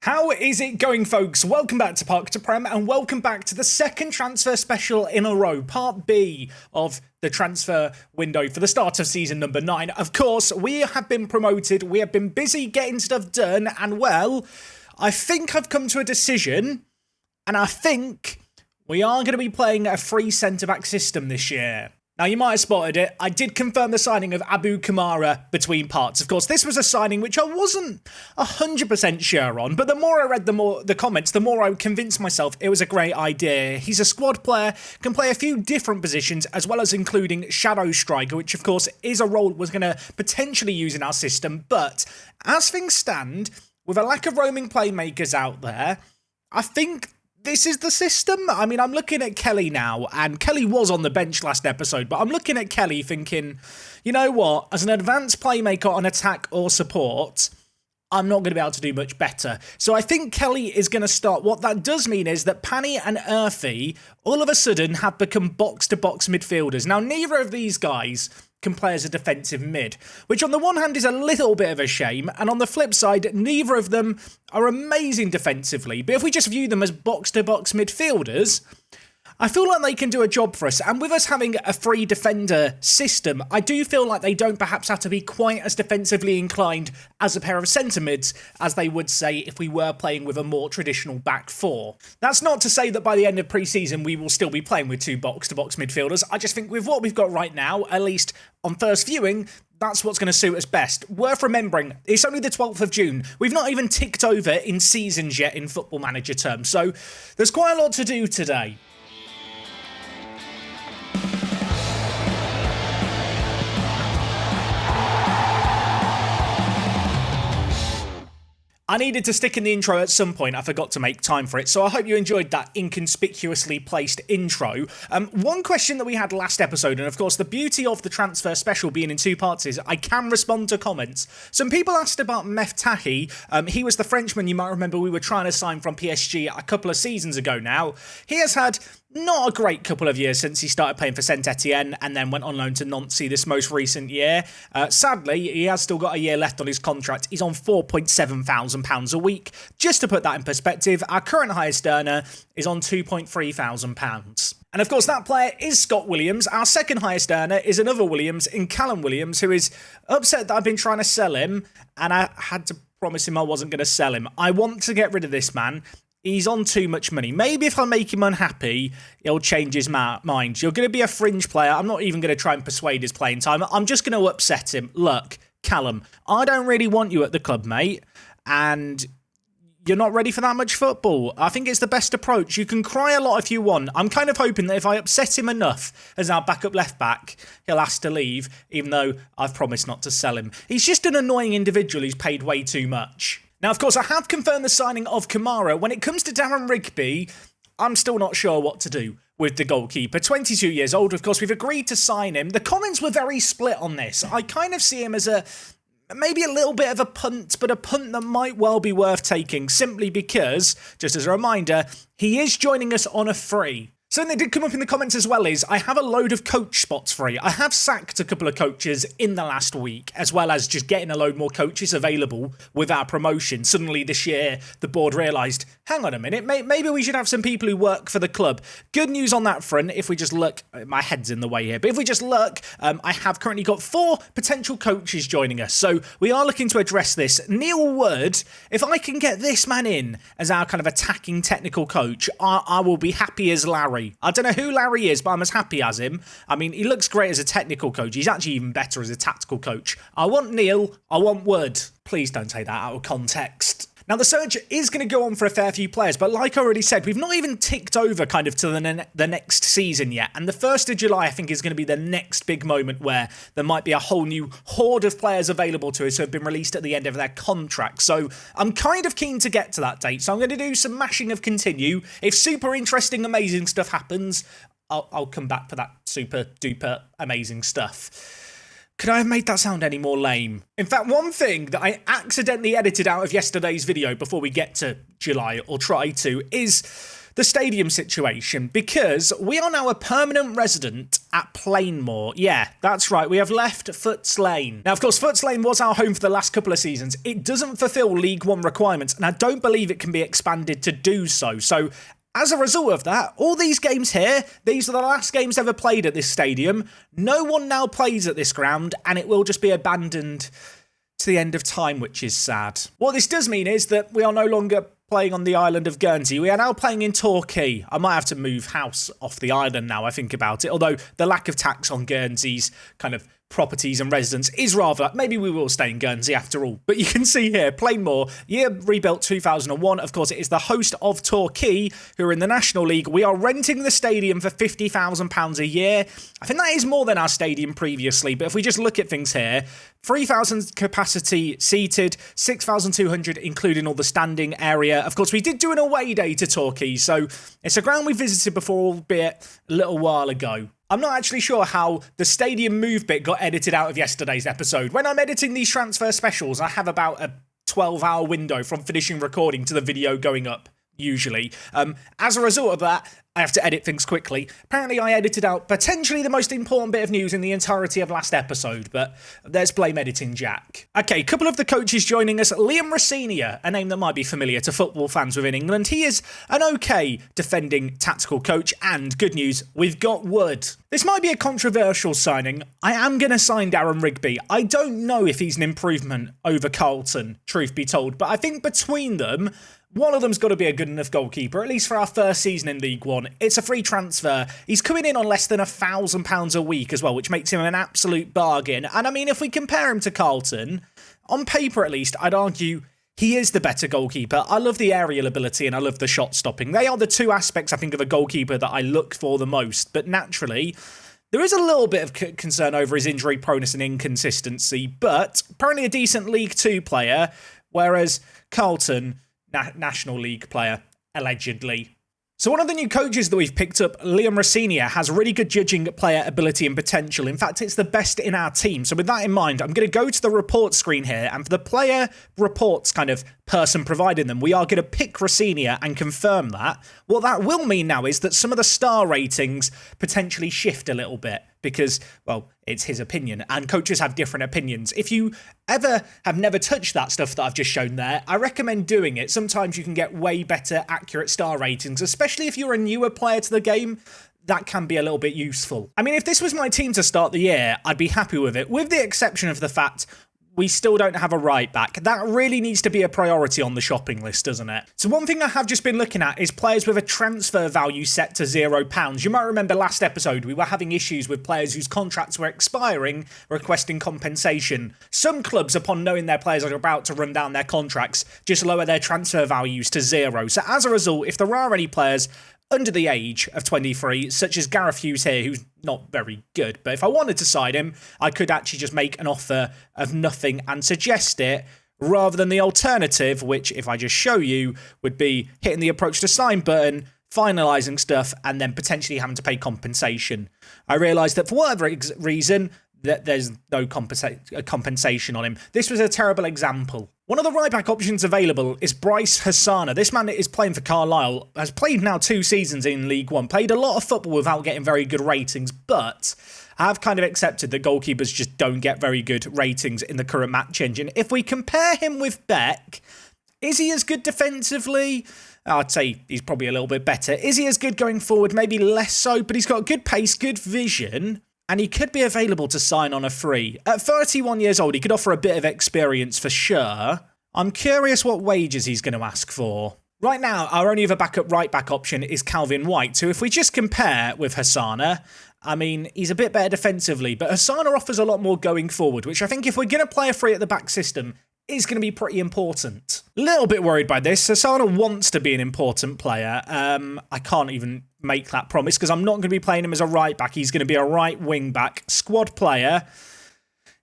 How is it going, folks? Welcome back to Park to Prem, and welcome back to the second transfer special in a row, part B of the transfer window for the start of season number 9. Of course, we have been promoted, we have been busy getting stuff done, and well, I think I've come to a decision, and I think we are going to be playing a free centre-back system this year. Now, you might have spotted it. I did confirm the signing of Abu Kamara between parts. Of course, this was a signing which I wasn't 100% sure on, but the more I read the comments, the more I convinced myself it was a great idea. He's a squad player, can play a few different positions, as well as including shadow striker, which of course is a role we're going to potentially use in our system. But as things stand, with a lack of roaming playmakers out there, I think this is the system. I mean, I'm looking at Kelly now, and Kelly was on the bench last episode, but I'm looking at Kelly thinking, you know what, as an advanced playmaker on attack or support, I'm not going to be able to do much better. So I think Kelly is going to start. What that does mean is that Pani and Urfi all of a sudden have become box-to-box midfielders. Now, neither of these guys can play as a defensive mid, which on the one hand is a little bit of a shame, and on the flip side, neither of them are amazing defensively. But if we just view them as box-to-box midfielders, I feel like they can do a job for us. And with us having a free defender system, I do feel like they don't perhaps have to be quite as defensively inclined as a pair of centre mids as they would say if we were playing with a more traditional back four. That's not to say that by the end of pre-season we will still be playing with two box-to-box midfielders. I just think with what we've got right now, at least on first viewing, that's what's going to suit us best. Worth remembering, it's only the 12th of June. We've not even ticked over in seasons yet in Football Manager terms. So there's quite a lot to do today. I needed to stick in the intro at some point. I forgot to make time for it, so I hope you enjoyed that inconspicuously placed intro. One question that we had last episode, and of course the beauty of the transfer special being in two parts is I can respond to comments. Some people asked about Meftahi. He was the Frenchman you might remember we were trying to sign from PSG a couple of seasons ago now. He has had not a great couple of years since he started playing for Saint Etienne and then went on loan to Nancy this most recent year. Sadly, he has still got a year left on his contract. He's on £4,700 a week. Just to put that in perspective, our current highest earner is on £2,300. And of course, that player is Scott Williams. Our second highest earner is another Williams in Callum Williams, who is upset that I've been trying to sell him, and I had to promise him I wasn't going to sell him. I want to get rid of this man. He's on too much money. Maybe if I make him unhappy, he'll change his mind. You're going to be a fringe player. I'm not even going to try and persuade his playing time. I'm just going to upset him. Look, Callum, I don't really want you at the club, mate. And you're not ready for that much football. I think it's the best approach. You can cry a lot if you want. I'm kind of hoping that if I upset him enough as our backup left back, he'll ask to leave, even though I've promised not to sell him. He's just an annoying individual who's paid way too much. Now, of course, I have confirmed the signing of Kamara. When it comes to Darren Rigby, I'm still not sure what to do with the goalkeeper. 22 years old, of course, we've agreed to sign him. The comments were very split on this. I kind of see him as maybe a little bit of a punt, but a punt that might well be worth taking, simply because, just as a reminder, he is joining us on a free. Something that did come up in the comments as well is I have a load of coach spots free. I have sacked a couple of coaches in the last week, as well as just getting a load more coaches available with our promotion. Suddenly this year, the board realised, hang on a minute, maybe we should have some people who work for the club. Good news on that front, if we just look, my head's in the way here, but if we just look, I have currently got 4 potential coaches joining us. So we are looking to address this. Neil Wood, if I can get this man in as our kind of attacking technical coach, I will be happy as Larry. I don't know who Larry is, but I'm as happy as him. I mean, he looks great as a technical coach. He's actually even better as a tactical coach. I want Neil. I want Wood. Please don't take that out of context. Now, the search is going to go on for a fair few players, but like I already said, we've not even ticked over kind of to the next season yet. And the 1st of July, I think, is going to be the next big moment where there might be a whole new horde of players available to us who have been released at the end of their contract. So I'm kind of keen to get to that date. So I'm going to do some mashing of continue. If super interesting, amazing stuff happens, I'll come back for that super duper amazing stuff. Could I have made that sound any more lame? In fact, one thing that I accidentally edited out of yesterday's video before we get to July, or try to, is the stadium situation, because we are now a permanent resident at Plainmoor. Yeah, that's right, we have left Foots Lane. Now, of course, Foots Lane was our home for the last couple of seasons. It doesn't fulfil League One requirements, and I don't believe it can be expanded to do so. So, as a result of that, all these games here, these are the last games ever played at this stadium. No one now plays at this ground, and it will just be abandoned to the end of time, which is sad. What this does mean is that we are no longer playing on the island of Guernsey. We are now playing in Torquay. I might have to move house off the island now I think about it, although the lack of tax on Guernsey's kind of properties and residents is rather, maybe we will stay in Guernsey after all. But you can see here, Plainmoor, year rebuilt 2001. Of course, it is the host of Torquay, who are in the National League. We are renting the stadium for £50,000 a year. I think that is more than our stadium previously, but if we just look at things here, 3,000 capacity seated, 6,200 including all the standing area. Of course, we did do an away day to Torquay, so it's a ground we visited before, albeit a little while ago. I'm not actually sure how the stadium move bit got edited out of yesterday's episode. When I'm editing these transfer specials, I have about a 12-hour window from finishing recording to the video going up, usually. As a result of that, I have to edit things quickly. Apparently, I edited out potentially the most important bit of news in the entirety of last episode, but there's blame editing Jack. Okay, couple of the coaches joining us. Liam Rossini, a name that might be familiar to football fans within England. He is an okay defending tactical coach, and good news, we've got Wood. This might be a controversial signing. I am going to sign Darren Rigby. I don't know if he's an improvement over Carlton, truth be told, but I think between them, one of them's got to be a good enough goalkeeper, at least for our first season in League One. It's a free transfer. He's coming in on less than £1,000 a week as well, which makes him an absolute bargain. And I mean, if we compare him to Carlton, on paper at least, I'd argue he is the better goalkeeper. I love the aerial ability and I love the shot stopping. They are the two aspects, I think, of a goalkeeper that I look for the most. But naturally, there is a little bit of concern over his injury proneness and inconsistency, but apparently a decent League Two player, whereas Carlton, National League player, allegedly. So one of the new coaches that we've picked up, Liam Rossini, has really good judging player ability and potential. In fact, it's the best in our team. So with that in mind, I'm going to go to the report screen here, and for the player reports kind of person providing them, we are going to pick Rossini and confirm that. What that will mean now is that some of the star ratings potentially shift a little bit because, well, it's his opinion, and coaches have different opinions. If you ever have never touched that stuff that I've just shown there, I recommend doing it. Sometimes you can get way better, accurate star ratings, especially if you're a newer player to the game. That can be a little bit useful. I mean, if this was my team to start the year, I'd be happy with it, with the exception of the fact we still don't have a right back. That really needs to be a priority on the shopping list, doesn't it? So one thing I have just been looking at is players with a transfer value set to £0. You might remember last episode we were having issues with players whose contracts were expiring requesting compensation. Some clubs, upon knowing their players are about to run down their contracts, just lower their transfer values to 0. So as a result, if there are any players under the age of 23, such as Gareth Hughes here, who's not very good, but if I wanted to sign him, I could actually just make an offer of nothing and suggest it, rather than the alternative, which, if I just show you, would be hitting the approach to sign button, finalising stuff, and then potentially having to pay compensation. I realised that for whatever reason, that there's no compensation on him. This was a terrible example. One of the right-back options available is Bryce Hassana. This man is playing for Carlisle, has played now 2 seasons in League One, played a lot of football without getting very good ratings, but I have kind of accepted that goalkeepers just don't get very good ratings in the current match engine. If we compare him with Beck, is he as good defensively? I'd say he's probably a little bit better. Is he as good going forward? Maybe less so, but he's got good pace, good vision, and he could be available to sign on a free. At 31 years old, he could offer a bit of experience for sure. I'm curious what wages he's going to ask for. Right now, our only other backup right-back option is Calvin White, so if we just compare with Hassana, I mean, he's a bit better defensively, but Hassana offers a lot more going forward, which I think if we're going to play a free at the back system, is going to be pretty important. Little bit worried by this. Hassana wants to be an important player. I can't even make that promise because I'm not going to be playing him as a right back. He's going to be a right wing back squad player.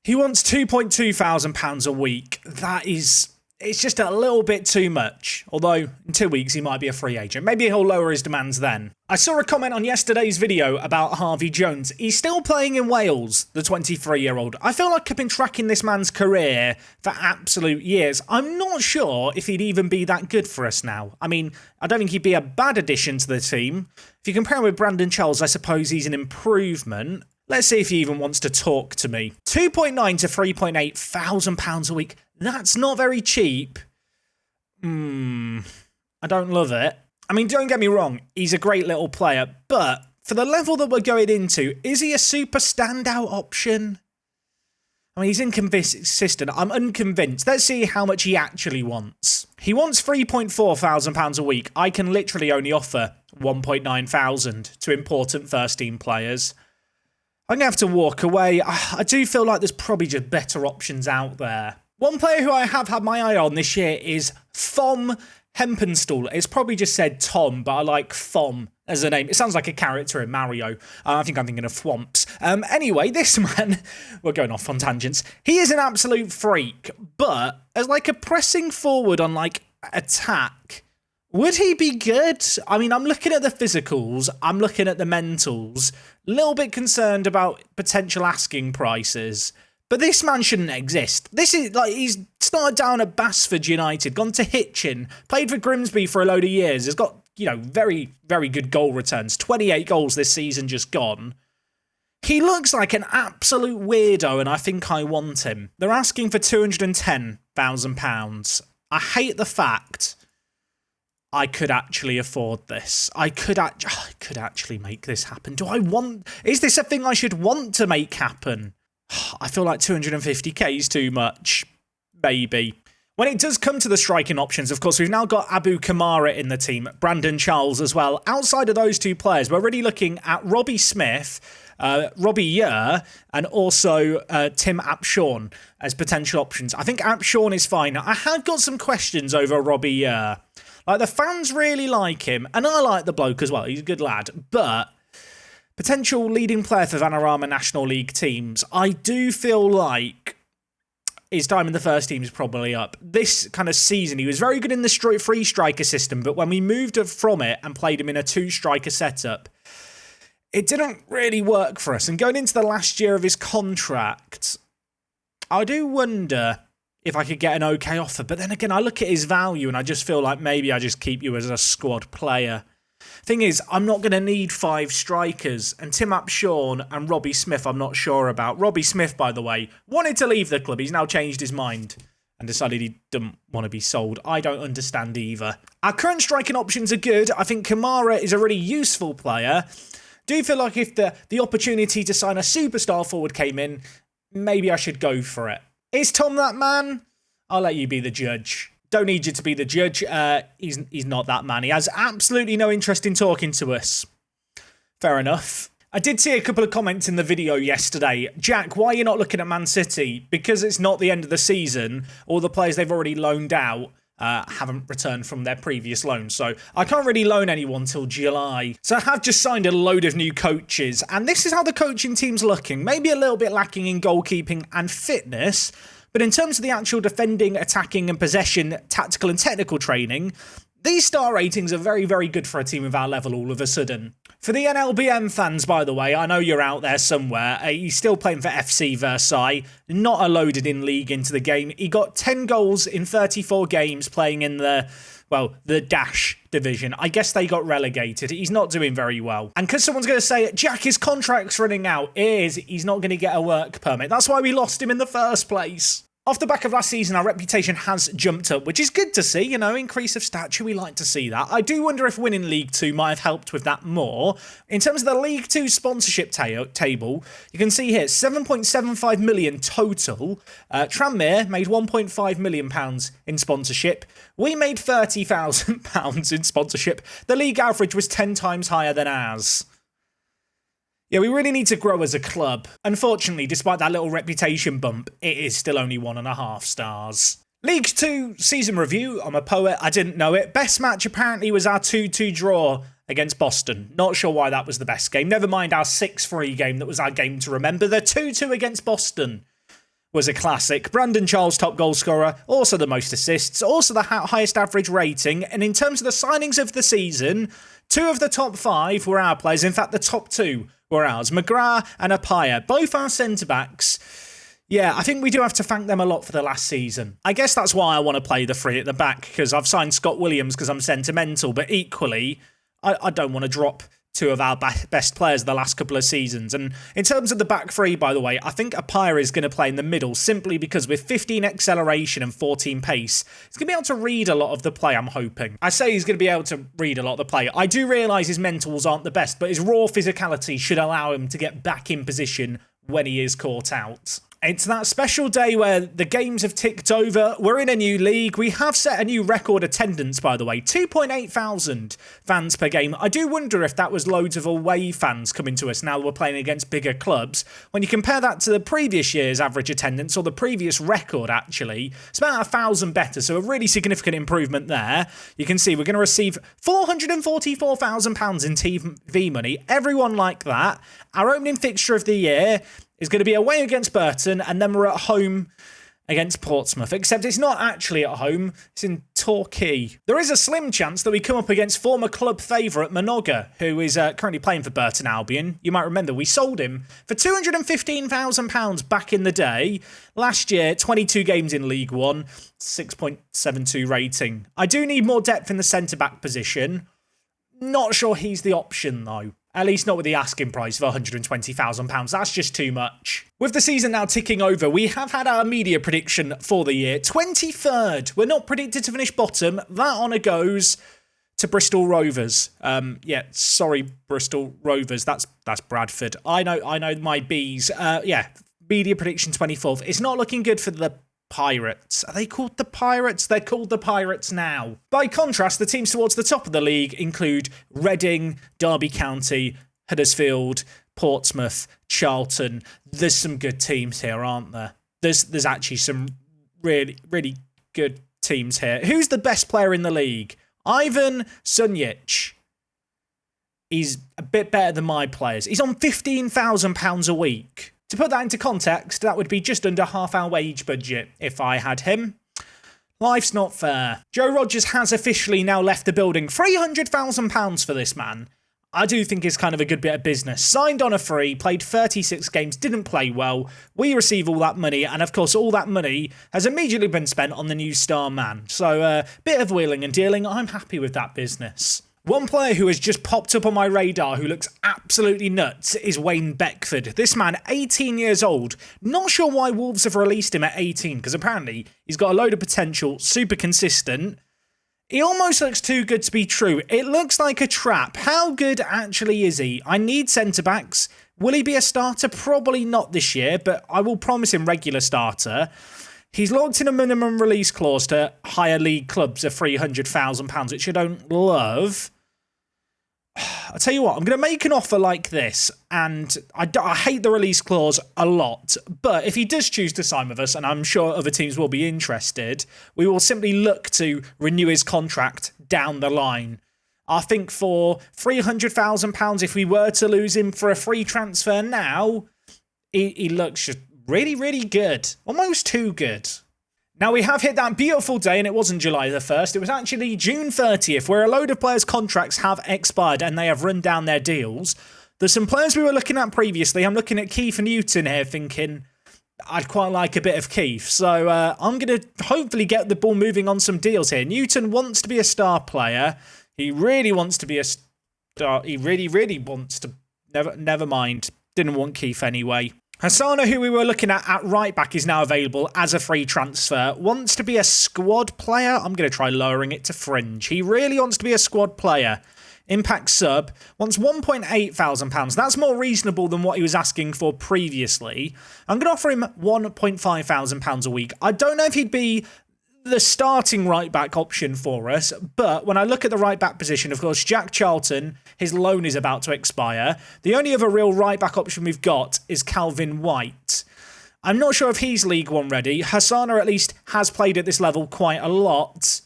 He wants £2,200 a week. That is it's just a little bit too much. Although, in 2 weeks, he might be a free agent. Maybe he'll lower his demands then. I saw a comment on yesterday's video about Harvey Jones. He's still playing in Wales, the 23-year-old. I feel like I've been tracking this man's career for absolute years. I'm not sure if he'd even be that good for us now. I mean, I don't think he'd be a bad addition to the team. If you compare him with Brandon Charles, I suppose he's an improvement. Let's see if he even wants to talk to me. 2.9 to 3.8 thousand pounds a week. That's not very cheap. I don't love it. I mean, don't get me wrong. He's a great little player. But for the level that we're going into, is he a super standout option? I mean, he's inconsistent. I'm unconvinced. Let's see how much he actually wants. He wants £3.4 thousand a week. I can literally only offer 1.9 thousand to important first-team players. I'm going to have to walk away. I do feel like there's probably just better options out there. One player who I have had my eye on this year is Thom Hempenstall. It's probably just said Tom, but I like Thom as a name. It sounds like a character in Mario. I think I'm thinking of Thwomps. Anyway, this man, we're going off on tangents. He is an absolute freak, but as like a pressing forward on like attack, would he be good? I mean, I'm looking at the physicals. I'm looking at the mentals. A little bit concerned about potential asking prices. But this man shouldn't exist. This is like, he's started down at Basford United, gone to Hitchin, played for Grimsby for a load of years, has got, you know, very, very good goal returns. 28 goals this season just gone. He looks like an absolute weirdo, and I think I want him. They're asking for £210,000. I hate the fact I could actually afford this. I could actually make this happen. Is this a thing I should want to make happen? I feel like 250k is too much. Maybe. When it does come to the striking options, of course, we've now got Abu Kamara in the team, Brandon Charles as well. Outside of those two players, we're really looking at Robbie Smith, Robbie Yer, and also Tim Apshawn as potential options. I think Apshawn is fine. I have got some questions over Robbie Yer. Like, the fans really like him, and I like the bloke as well. He's a good lad, but potential leading player for Vanarama National League teams, I do feel like his time in the first team is probably up. This kind of season, he was very good in the free striker system, but when we moved from it and played him in a two-striker setup, it didn't really work for us. And going into the last year of his contract, I do wonder if I could get an okay offer. But then again, I look at his value and I just feel like maybe I just keep you as a squad player. Thing is, I'm not going to need 5 strikers, and Tim Apshawn and Robbie Smith I'm not sure about. Robbie Smith, by the way, wanted to leave the club. He's now changed his mind and decided he doesn't want to be sold. I don't understand either. Our current striking options are good. I think Kamara is a really useful player. Do feel like if the opportunity to sign a superstar forward came in, maybe I should go for it. Is Tom that man? I'll let you be the judge. Don't need you to be the judge. He's not that man. He has absolutely no interest in talking to us. Fair enough. I did see a couple of comments in the video yesterday. Jack, why are you not looking at Man City? Because it's not the end of the season. All the players they've already loaned out haven't returned from their previous loans. So I can't really loan anyone till July. So I have just signed a load of new coaches. And this is how the coaching team's looking. Maybe a little bit lacking in goalkeeping and fitness. But in terms of the actual defending, attacking and possession, tactical and technical training, these star ratings are very, very good for a team of our level all of a sudden. For the NLBM fans, by the way, I know you're out there somewhere. He's still playing for FC Versailles, not a loaded-in league into the game. He got 10 goals in 34 games playing in the Dash division. I guess they got relegated. He's not doing very well. And because someone's going to say, Jack, his contract's running out, he's not going to get a work permit. That's why we lost him in the first place. Off the back of last season, our reputation has jumped up, which is good to see, you know, increase of stature, we like to see that. I do wonder if winning League 2 might have helped with that more. In terms of the League 2 sponsorship table, you can see here, 7.75 million total. Tranmere made £1.5 million in sponsorship. We made £30,000 in sponsorship. The league average was 10 times higher than ours. Yeah, we really need to grow as a club. Unfortunately, despite that little reputation bump, it is still only 1.5 stars. League 2 season review. I'm a poet, I didn't know it. Best match apparently was our 2-2 draw against Boston. Not sure why that was the best game. Never mind our 6-3 game that was our game to remember. The 2-2 against Boston was a classic. Brandon Charles, top goal scorer, also the most assists, also the highest average rating. And in terms of the signings of the season, 2 of the top 5 were our players. In fact, the top 2 were ours. McGrath and Apaya, both our centre-backs. Yeah, I think we do have to thank them a lot for the last season. I guess that's why I want to play the 3 at the back, because I've signed Scott Williams because I'm sentimental, but equally, I don't want to drop 2 of our best players the last couple of seasons. And in terms of the back 3, by the way, I think Apaya is going to play in the middle simply because with 15 acceleration and 14 pace, he's going to be able to read a lot of the play, I'm hoping. I say he's going to be able to read a lot of the play. I do realise his mentals aren't the best, but his raw physicality should allow him to get back in position when he is caught out. It's that special day where the games have ticked over. We're in a new league. We have set a new record attendance, by the way. 2.8 thousand fans per game. I do wonder if that was loads of away fans coming to us now that we're playing against bigger clubs. When you compare that to the previous year's average attendance, or the previous record, actually, it's about 1,000 better. So a really significant improvement there. You can see we're going to receive £444,000 in TV money. Everyone like that. Our opening fixture of the year is going to be away against Burton, and then we're at home against Portsmouth, except it's not actually at home, it's in Torquay. There is a slim chance that we come up against former club favourite Minoga, who is currently playing for Burton Albion. You might remember we sold him for £215,000 back in the day. Last year, 22 games in League One, 6.72 rating. I do need more depth in the centre-back position. Not sure he's the option, though. At least not with the asking price of £120,000. That's just too much. With the season now ticking over, we have had our media prediction for the year. 23rd. We're not predicted to finish bottom. That honour goes to Bristol Rovers. Yeah, sorry, Bristol Rovers. That's Bradford. I know my Bs. Yeah, media prediction 24th. It's not looking good for the Pirates. Are they called the Pirates? They're called the Pirates now. By contrast, the teams towards the top of the league include Reading, Derby County, Huddersfield, Portsmouth, Charlton. There's some good teams here, aren't there? There's actually some really, really good teams here. Who's the best player in the league? Ivan Sunjic. He's a bit better than my players. He's on £15,000 a week. To put that into context, that would be just under half our wage budget if I had him. Life's not fair. Joe Rogers has officially now left the building. £300,000 for this man. I do think it's kind of a good bit of business. Signed on a free, played 36 games, didn't play well. We receive all that money, and of course all that money has immediately been spent on the new star man. So bit of wheeling and dealing. I'm happy with that business. One player who has just popped up on my radar who looks absolutely nuts is Wayne Beckford. This man, 18 years old. Not sure why Wolves have released him at 18, because apparently he's got a load of potential, super consistent. He almost looks too good to be true. It looks like a trap. How good actually is he? I need centre-backs. Will he be a starter? Probably not this year, but I will promise him regular starter. He's locked in a minimum release clause to higher league clubs of £300,000, which I don't love. I'll tell you what, I'm going to make an offer like this, and I hate the release clause a lot, but if he does choose to sign with us, and I'm sure other teams will be interested, we will simply look to renew his contract down the line. I think for £300,000, if we were to lose him for a free transfer now, he looks just really, really good. Almost too good. Now, we have hit that beautiful day, and it wasn't July the 1st. It was actually June 30th, where a load of players' contracts have expired and they have run down their deals. There's some players we were looking at previously. I'm looking at Keith Newton here, thinking I'd quite like a bit of Keith. So I'm going to hopefully get the ball moving on some deals here. Newton wants to be a star player. He really wants to be a star. He really, really wants to. Never mind. Didn't want Keith anyway. Hassana, who we were looking at right back, is now available as a free transfer. Wants to be a squad player. I'm going to try lowering it to fringe. He really wants to be a squad player. Impact sub. Wants £1,800. That's more reasonable than what he was asking for previously. I'm going to offer him £1,500 a week. I don't know if he'd be the starting right back option for us, but when I look at the right back position, of course, Jack Charlton, his loan is about to expire. The only other real right back option we've got is Calvin White. I'm not sure if he's League One ready. Hassana at least has played at this level quite a lot.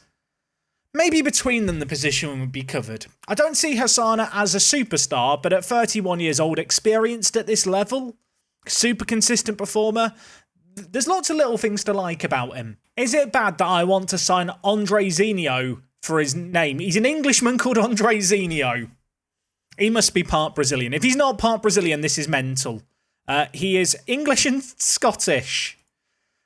Maybe between them the position would be covered. I don't see Hassana as a superstar, but at 31 years old, experienced at this level, super consistent performer, there's lots of little things to like about him. Is it bad that I want to sign Andre Zinho for his name? He's an Englishman called Andre Zinho. He must be part Brazilian. If he's not part Brazilian, this is mental. He is English and Scottish.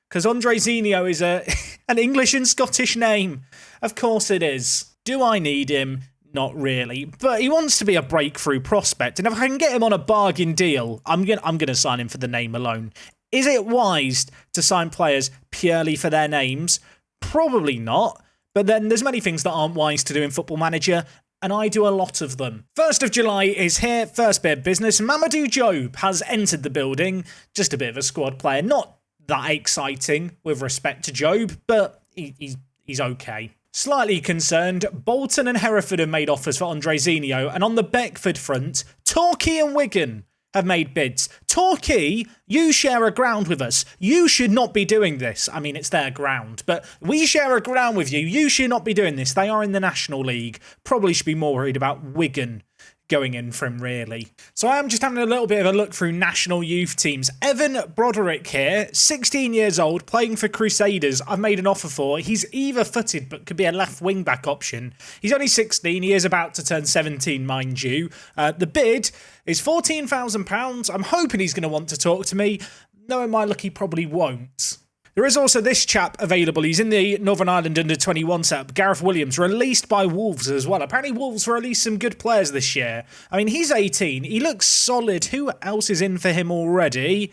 Because Andre Zinho is an English and Scottish name. Of course it is. Do I need him? Not really. But he wants to be a breakthrough prospect. And if I can get him on a bargain deal, I'm gonna sign him for the name alone. Is it wise to sign players purely for their names? Probably not. But then there's many things that aren't wise to do in Football Manager, and I do a lot of them. 1st of July is here, first bit of business. Mamadou Diop has entered the building. Just a bit of a squad player. Not that exciting with respect to Diop, but he's okay. Slightly concerned, Bolton and Hereford have made offers for Andre Zinho, and on the Beckford front, Torquay and Wigan have made bids. Torquay, you share a ground with us. You should not be doing this. I mean, it's their ground, but we share a ground with you. You should not be doing this. They are in the National League. Probably should be more worried about Wigan going in for him, really. So I am just having a little bit of a look through national youth teams. Evan Broderick here, 16 years old, playing for Crusaders. I've made an offer for. He's either-footed, but could be a left wing-back option. He's only 16. He is about to turn 17, mind you. The bid is £14,000. I'm hoping he's going to want to talk to me. Knowing my luck, he probably won't. There is also this chap available. He's in the Northern Ireland under-21 setup. Gareth Williams, released by Wolves as well. Apparently Wolves released some good players this year. I mean, he's 18. He looks solid. Who else is in for him already?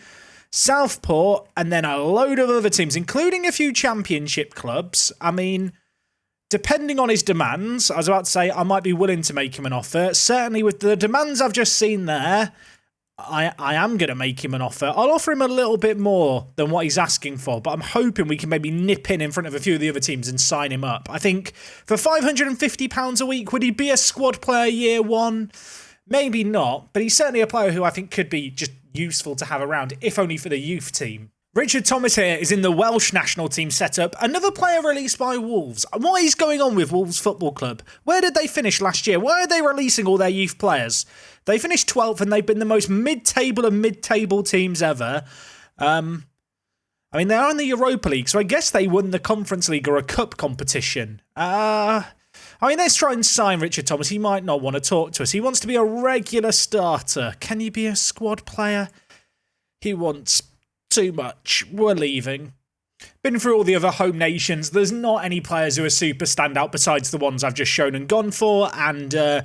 Southport, and then a load of other teams, including a few championship clubs. I mean, depending on his demands, I was about to say I might be willing to make him an offer. Certainly with the demands I've just seen there, I am going to make him an offer. I'll offer him a little bit more than what he's asking for, but I'm hoping we can maybe nip in front of a few of the other teams and sign him up. I think for £550 a week, would he be a squad player year one? Maybe not, but he's certainly a player who I think could be just useful to have around, if only for the youth team. Richard Thomas here is in the Welsh national team setup. Another player released by Wolves. What is going on with Wolves Football Club? Where did they finish last year? Why are they releasing all their youth players? They finished 12th and they've been the most mid-table of mid-table teams ever. I mean, they are in the Europa League, so I guess they won the Conference League or a cup competition. I mean, let's try and sign Richard Thomas. He might not want to talk to us. He wants to be a regular starter. Can he be a squad player? He wants too much. We're leaving. Been through all the other home nations. There's not any players who are super standout besides the ones I've just shown and gone for, and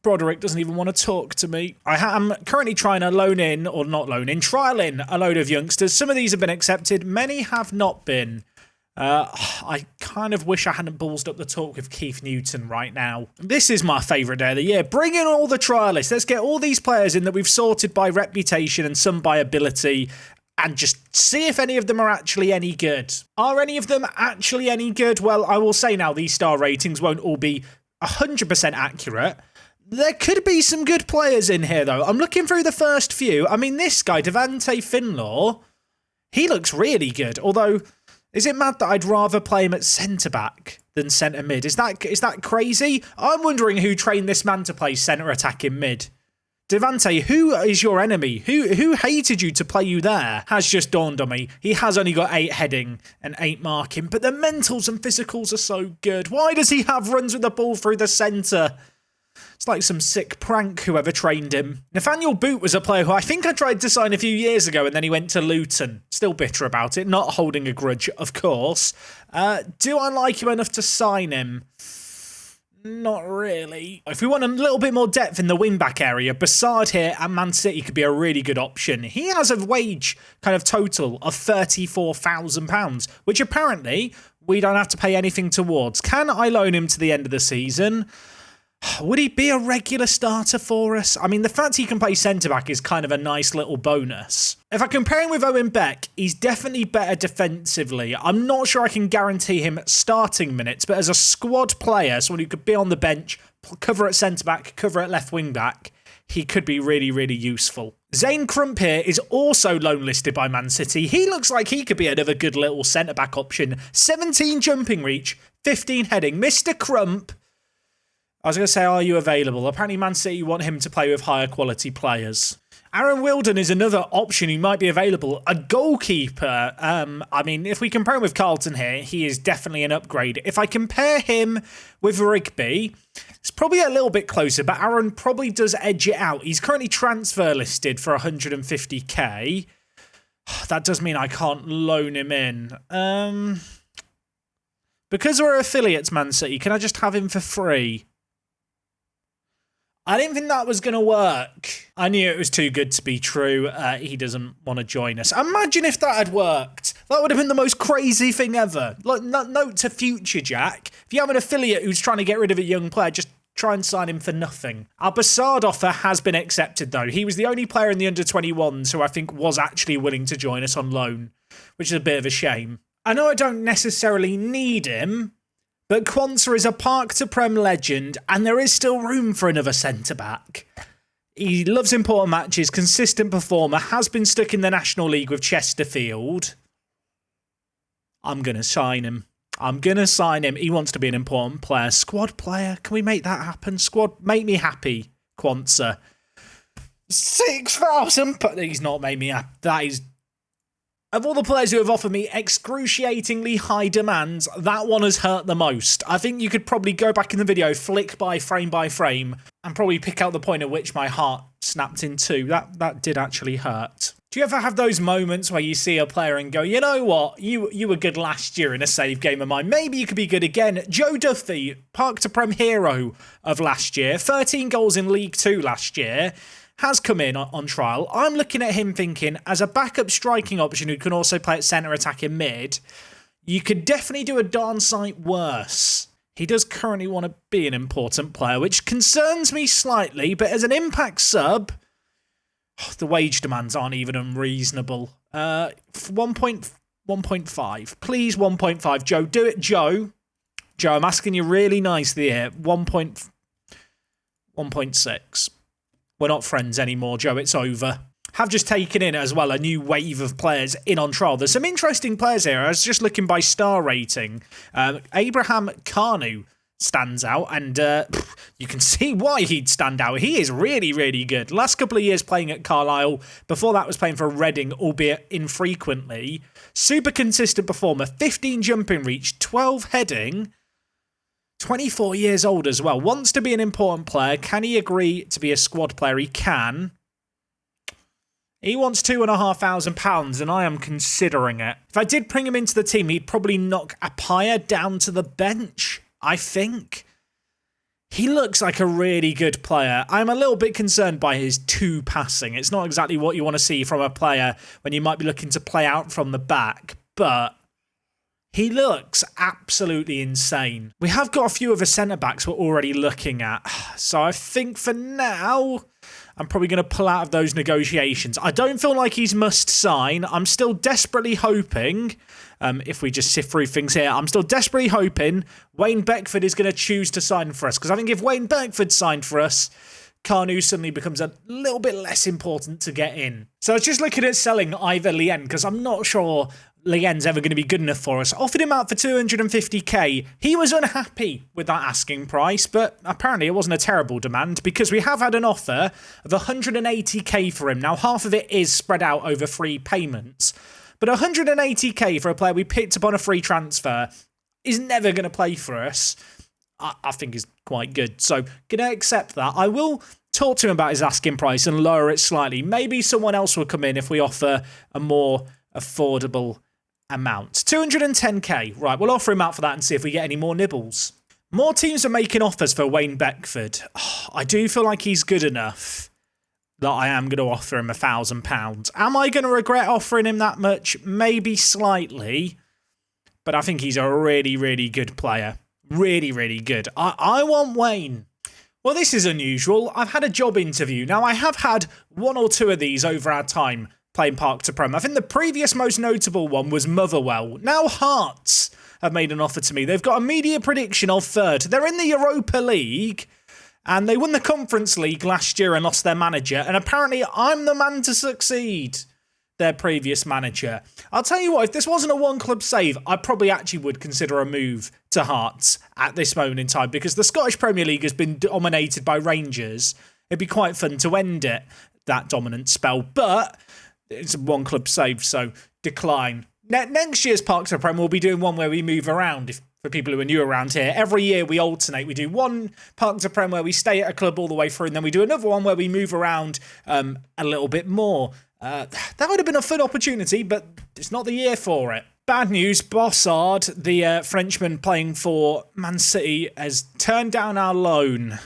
Broderick doesn't even want to talk to me. I am currently trying to trial in a load of youngsters. Some of these have been accepted. Many have not been. I kind of wish I hadn't ballsed up the talk with Keith Newton right now. This is my favourite day of the year. Bring in all the trialists. Let's get all these players in that we've sorted by reputation and some by ability, and just see if any of them are actually any good. Are any of them actually any good? Well, I will say now, these star ratings won't all be 100% accurate. There could be some good players in here, though. I'm looking through the first few. I mean, this guy, Devante Finlaw, he looks really good. Although, is it mad that I'd rather play him at centre-back than centre-mid? Is that crazy? I'm wondering who trained this man to play centre-attack in mid. Devante, who is your enemy? Who hated you to play you there? Has just dawned on me. He has only got 8 heading and 8 marking, but the mentals and physicals are so good. Why does he have runs with the ball through the centre? It's like some sick prank, whoever trained him. Nathaniel Boot was a player who I think I tried to sign a few years ago, and then he went to Luton. Still bitter about it, not holding a grudge, of course. Do I like him enough to sign him? Not really. If we want a little bit more depth in the wing-back area, Bassard here at Man City could be a really good option. He has a wage kind of total of £34,000, which apparently we don't have to pay anything towards. Can I loan him to the end of the season? Would he be a regular starter for us? I mean, the fact he can play centre-back is kind of a nice little bonus. If I compare him with Owen Beck, he's definitely better defensively. I'm not sure I can guarantee him starting minutes, but as a squad player, someone who could be on the bench, cover at centre-back, cover at left wing-back, he could be really, really useful. Zane Crump here is also loan listed by Man City. He looks like he could be another good little centre-back option. 17 jumping reach, 15 heading. Mr. Crump, I was going to say, are you available? Apparently Man City want him to play with higher quality players. Aaron Wilden is another option who might be available. A goalkeeper. I mean, if we compare him with Carlton here, he is definitely an upgrade. If I compare him with Rigby, it's probably a little bit closer, but Aaron probably does edge it out. He's currently transfer listed for 150k. That does mean I can't loan him in. Because we're affiliates, Man City, can I just have him for free? I didn't think that was going to work. I knew it was too good to be true. He doesn't want to join us. Imagine if that had worked. That would have been the most crazy thing ever. Like, note to future Jack. If you have an affiliate who's trying to get rid of a young player, just try and sign him for nothing. Our Bassard offer has been accepted, though. He was the only player in the under-21s who I think was actually willing to join us on loan, which is a bit of a shame. I know I don't necessarily need him, but Quansah is a Park to Prem legend, and there is still room for another centre-back. He loves important matches, consistent performer, has been stuck in the National League with Chesterfield. I'm going to sign him. He wants to be an important player. Squad player, can we make that happen? Squad, make me happy, Quansah. 6,000, but he's not made me happy. That is... Of all the players who have offered me excruciatingly high demands, that one has hurt the most. I think you could probably go back in the video, flick by frame, and probably pick out the point at which my heart snapped in two. That did actually hurt. Do you ever have those moments where you see a player and go, you know what, you were good last year in a save game of mine. Maybe you could be good again. Joe Duffy, Park to Prem hero of last year, 13 goals in League 2 last year. Has come in on trial. I'm looking at him thinking, as a backup striking option who can also play at centre attack in mid, you could definitely do a darn sight worse. He does currently want to be an important player, which concerns me slightly, but as an impact sub, the wage demands aren't even unreasonable. 1.5. Please, 1.5. Joe, do it, Joe. Joe, I'm asking you really nicely here. 1.6. We're not friends anymore, Joe. It's over. Have just taken in as well a new wave of players in on trial. There's some interesting players here. I was just looking by star rating. Abraham Kanu stands out, and you can see why he'd stand out. He is really, really good. Last couple of years playing at Carlisle. Before that was playing for Reading, albeit infrequently. Super consistent performer. 15 jumping reach, 12 heading. 24 years old as well. Wants to be an important player. Can he agree to be a squad player? He can. He wants £2,500 and I am considering it. If I did bring him into the team, he'd probably knock Apaya down to the bench, I think. He looks like a really good player. I'm a little bit concerned by his passing. It's not exactly what you want to see from a player when you might be looking to play out from the back, but he looks absolutely insane. We have got a few other centre-backs we're already looking at. So I think for now, I'm probably going to pull out of those negotiations. I don't feel like he's must sign. I'm still desperately hoping, if we just sift through things here, I'm still desperately hoping Wayne Beckford is going to choose to sign for us. Because I think if Wayne Beckford signed for us, Kanu suddenly becomes a little bit less important to get in. So I was just looking at selling Ivor Lien because I'm not sure Lien's ever going to be good enough for us. Offered him out for 250k. He was unhappy with that asking price, but apparently it wasn't a terrible demand because we have had an offer of 180k for him. Now, half of it is spread out over 3 payments, but 180k for a player we picked up on a free transfer is never going to play for us. I think is quite good. So, going to accept that. I will talk to him about his asking price and lower it slightly. Maybe someone else will come in if we offer a more affordable amount. 210k. Right, we'll offer him out for that and see if we get any more nibbles. More teams are making offers for Wayne Beckford. I do feel like he's good enough that I am going to offer him £1,000. Am I going to regret offering him that much? Maybe slightly. But I think he's a really, really good player. Really, really good. I want Wayne. Well, this is unusual. I've had a job interview. Now, I have had 1 or 2 of these over our time playing Park to Prem. I think the previous most notable one was Motherwell. Now Hearts have made an offer to me. They've got a media prediction of 3rd. They're in the Europa League, and they won the Conference League last year and lost their manager, and apparently I'm the man to succeed their previous manager. I'll tell you what, if this wasn't a one-club save, I probably actually would consider a move to Hearts at this moment in time because the Scottish Premier League has been dominated by Rangers It'd be quite fun to end it, that dominant spell. But it's one club saved, so decline. Next year's Parks of Prem, we'll be doing one where we move around. For people who are new around here, every year we alternate. We do one Parks of Prem where we stay at a club all the way through, and then we do another one where we move around a little bit more. That would have been a fun opportunity, but it's not the year for it. Bad news, Bossard, the Frenchman playing for Man City, has turned down our loan.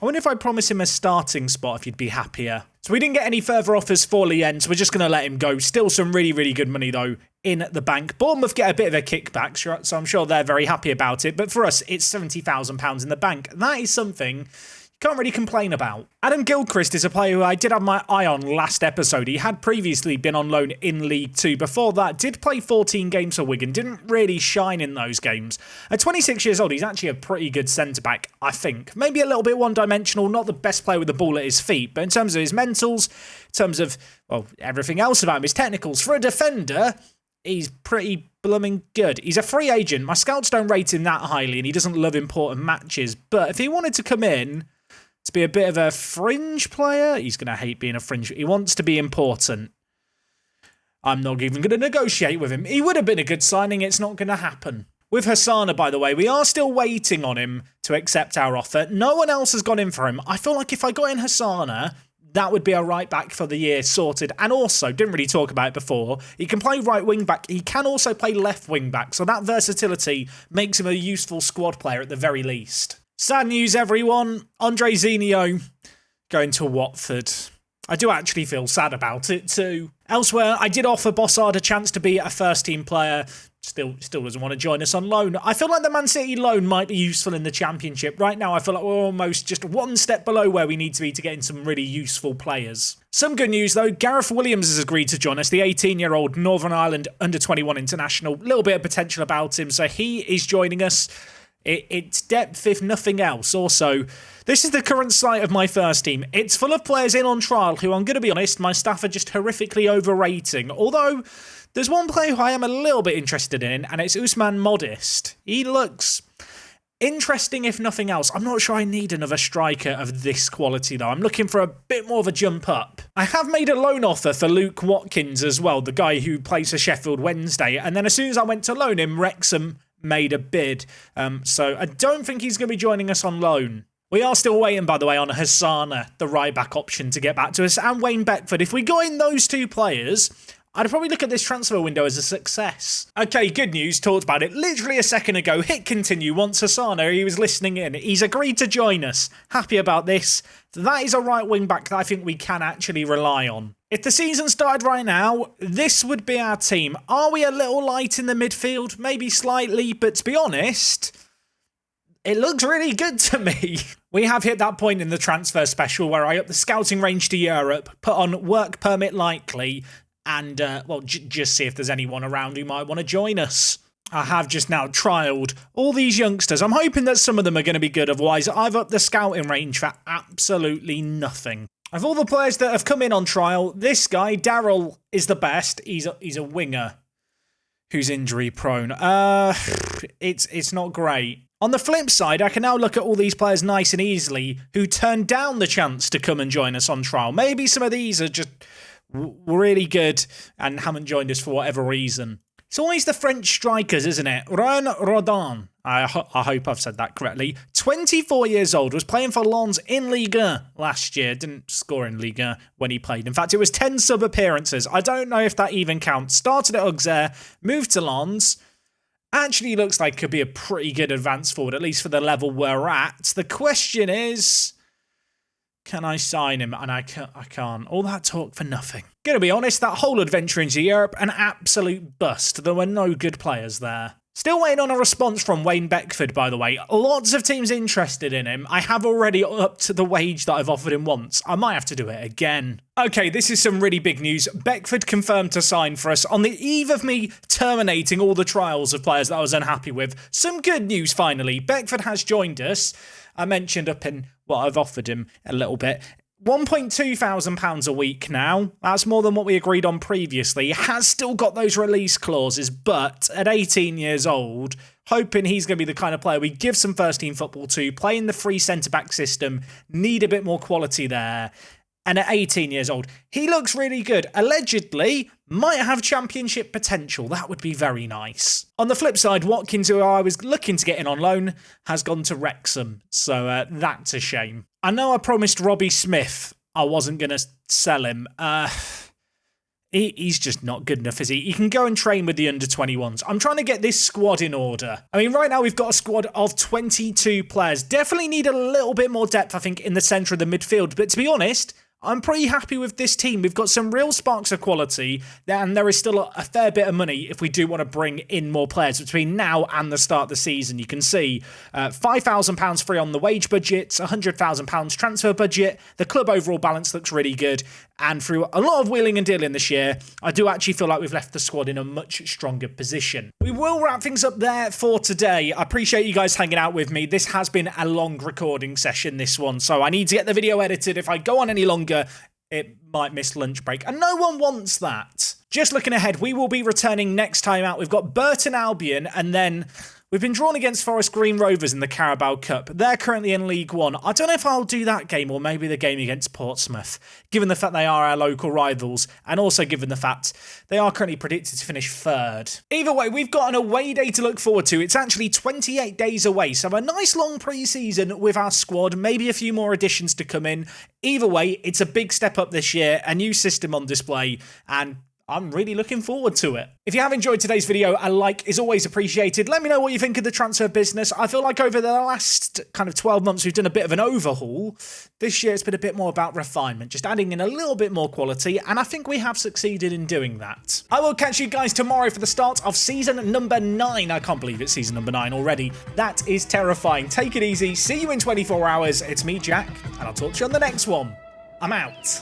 I wonder if I promise him a starting spot, if you'd be happier. So we didn't get any further offers for Lien, so we're just going to let him go. Still some really, really good money, though, in the bank. Bournemouth get a bit of a kickback, so I'm sure they're very happy about it. But for us, it's £70,000 in the bank. That is something you can't really complain about. Adam Gilchrist is a player who I did have my eye on last episode. He had previously been on loan in League 2. Before that, did play 14 games for Wigan. Didn't really shine in those games. At 26 years old, he's actually a pretty good centre-back, I think. Maybe a little bit one-dimensional, not the best player with the ball at his feet. But in terms of his mentals, in terms of, well, everything else about him, his technicals, for a defender, he's pretty blooming good. He's a free agent. My scouts don't rate him that highly, and he doesn't love important matches. But if he wanted to come in to be a bit of a fringe player, he's going to hate being a fringe. He wants to be important. I'm not even going to negotiate with him. He would have been a good signing. It's not going to happen. With Hassana, by the way, we are still waiting on him to accept our offer. No one else has gone in for him. I feel like if I got in Hassana, that would be a right back for the year sorted. And also, didn't really talk about it before, he can play right wing back. He can also play left wing back. So that versatility makes him a useful squad player at the very least. Sad news, everyone. Andre Zinio going to Watford. I do actually feel sad about it too. Elsewhere, I did offer Bossard a chance to be a first-team player. Still doesn't want to join us on loan. I feel like the Man City loan might be useful in the Championship. Right now, I feel like we're almost just one step below where we need to be to get in some really useful players. Some good news, though. Gareth Williams has agreed to join us, the 18-year-old Northern Ireland under-21 international. A little bit of potential about him, so he is joining us. It's depth, if nothing else. Also, this is the current site of my first team. It's full of players in on trial who, I'm going to be honest, my staff are just horrifically overrating. Although, there's one player who I am a little bit interested in, and it's Usman Modest. He looks interesting, if nothing else. I'm not sure I need another striker of this quality, though. I'm looking for a bit more of a jump up. I have made a loan offer for Luke Watkins as well, the guy who plays for Sheffield Wednesday. And then as soon as I went to loan him, Wrexham made a bid. So I don't think he's going to be joining us on loan. We are still waiting, by the way, on Hassana, the right back option, to get back to us, and Wayne Beckford. If we got in those two players, I'd probably look at this transfer window as a success. Okay, good news, talked about it literally a second ago. Hit continue once Hassana, he was listening in. He's agreed to join us. Happy about this. That is a right wing back that I think we can actually rely on. If the season started right now, this would be our team. Are we a little light in the midfield? Maybe slightly, but to be honest, it looks really good to me. We have hit that point in the transfer special where I up the scouting range to Europe, put on work permit likely, and, just see if there's anyone around who might want to join us. I have just now trialled all these youngsters. I'm hoping that some of them are going to be good. Otherwise, I've upped the scouting range for absolutely nothing. Of all the players that have come in on trial, this guy, Daryl, is the best. He's a winger who's injury prone. It's not great. On the flip side, I can now look at all these players nice and easily who turned down the chance to come and join us on trial. Maybe some of these are just really good and haven't joined us for whatever reason. It's always the French strikers, isn't it? Ren Rodin, I hope I've said that correctly. 24 years old, was playing for Lens in Ligue 1 last year. Didn't score in Ligue 1 when he played. In fact, it was 10 sub-appearances. I don't know if that even counts. Started at Auxerre, moved to Lens. Actually looks like could be a pretty good advance forward, at least for the level we're at. The question is, can I sign him? And I can't. All that talk for nothing. Gonna be honest, that whole adventure into Europe, an absolute bust. There were no good players there. Still waiting on a response from Wayne Beckford, by the way. Lots of teams interested in him. I have already upped the wage that I've offered him once. I might have to do it again. Okay, this is some really big news. Beckford confirmed to sign for us on the eve of me terminating all the trials of players that I was unhappy with. Some good news, finally. Beckford has joined us. I mentioned up in what I've offered him a little bit. £1,200 a week now. That's more than what we agreed on previously. He has still got those release clauses, but at 18 years old, hoping he's going to be the kind of player we give some first-team football to, play in the free centre-back system, need a bit more quality there. And at 18 years old, he looks really good. Allegedly, might have championship potential. That would be very nice. On the flip side, Watkins, who I was looking to get in on loan, has gone to Wrexham. So that's a shame. I know I promised Robbie Smith I wasn't going to sell him. He's just not good enough, is he? He can go and train with the under-21s. I'm trying to get this squad in order. I mean, right now we've got a squad of 22 players. Definitely need a little bit more depth, I think, in the centre of the midfield. But to be honest, I'm pretty happy with this team. We've got some real sparks of quality, and there is still a fair bit of money if we do want to bring in more players between now and the start of the season. You can see £5,000 free on the wage budget, £100,000 transfer budget. The club overall balance looks really good, and through a lot of wheeling and dealing this year, I do actually feel like we've left the squad in a much stronger position. We will wrap things up there for today. I appreciate you guys hanging out with me. This has been a long recording session, this one, so I need to get the video edited. If I go on any longer, it might miss lunch break, and no one wants that. Just looking ahead, we will be returning next time out. We've got Burton Albion, and then we've been drawn against Forest Green Rovers in the Carabao Cup. They're currently in League One. I don't know if I'll do that game or maybe the game against Portsmouth, given the fact they are our local rivals, and also given the fact they are currently predicted to finish third. Either way, we've got an away day to look forward to. It's actually 28 days away, so a nice long pre-season with our squad, maybe a few more additions to come in. Either way, it's a big step up this year, a new system on display, and I'm really looking forward to it. If you have enjoyed today's video, a like is always appreciated. Let me know what you think of the transfer business. I feel like over the last kind of 12 months, we've done a bit of an overhaul. This year, it's been a bit more about refinement, just adding in a little bit more quality, and I think we have succeeded in doing that. I will catch you guys tomorrow for the start of season number 9. I can't believe it's season number 9 already. That is terrifying. Take it easy. See you in 24 hours. It's me, Jack, and I'll talk to you on the next one. I'm out.